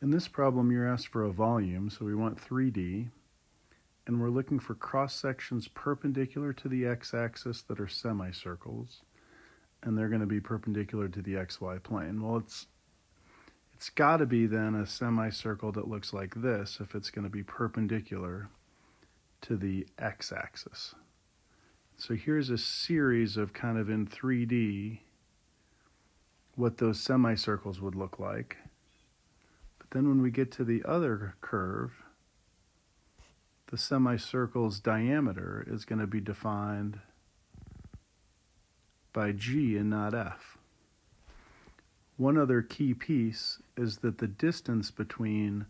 In this problem, you're asked for a volume, so we want 3D, and we're looking for cross-sections perpendicular to the x-axis that are semicircles, and they're going to be perpendicular to the xy plane. Well, it's got to be then a semicircle that looks like this if it's going to be perpendicular to the x-axis. So here's a series of kind of in 3D what those semicircles would look like. But then when we get to the other curve, the semicircle's diameter is going to be defined by G and not F. One other key piece is that the distance between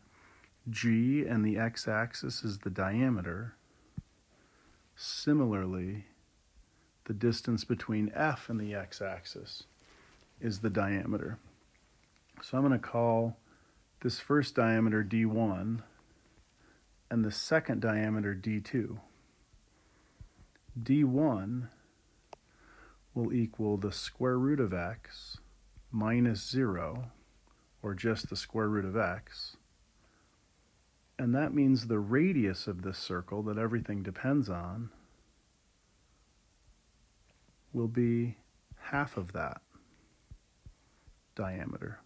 G and the x-axis is the diameter. Similarly, the distance between F and the x-axis is the diameter. So I'm going to call this first diameter D1 and the second diameter D2. D1 will equal the square root of x minus 0, or just the square root of x. And that means the radius of this circle that everything depends on will be half of that diameter.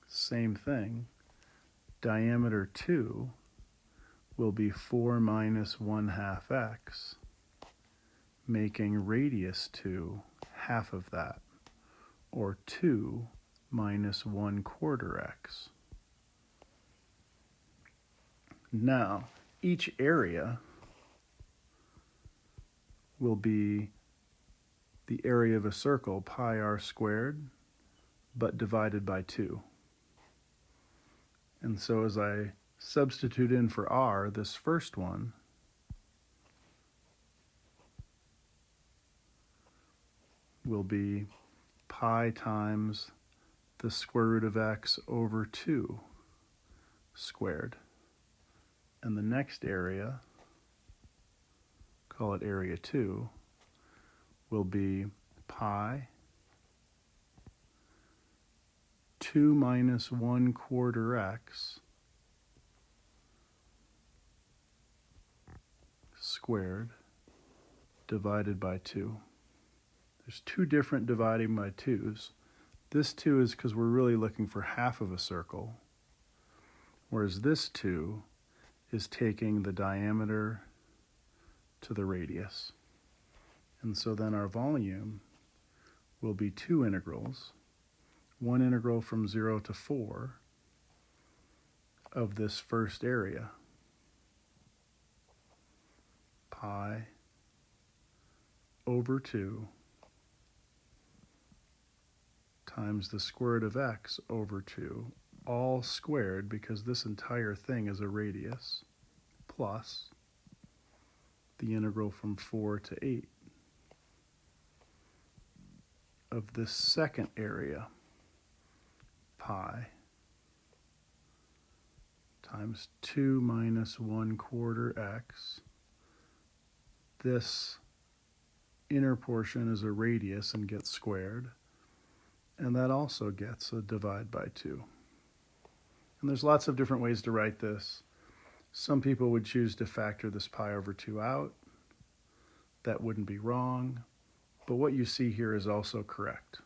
Same thing, diameter 2 will be 4 minus 1/2 x, making radius 2 half of that, or 2 minus 1/4 x. Now, each area will be the area of a circle, pi r squared, but divided by 2. And so as I substitute in for r, this first one will be pi times the square root of x over 2 squared. And the next area, call it area 2, will be pi 2 minus 1/4 x squared divided by 2. There's two different dividing by 2's. This 2 is because we're really looking for half of a circle, whereas this 2 is taking the diameter to the radius. And so then our volume will be two integrals, one integral from 0 to 4 of this first area, pi over 2 times the square root of x over 2, all squared because this entire thing is a radius, plus the integral from 4 to 8 of this second area, pi times 2 minus 1/4 x. This inner portion is a radius and gets squared, and that also gets a divide by 2. And there's lots of different ways to write this. Some people would choose to factor this pi over 2 out. That wouldn't be wrong, but what you see here is also correct.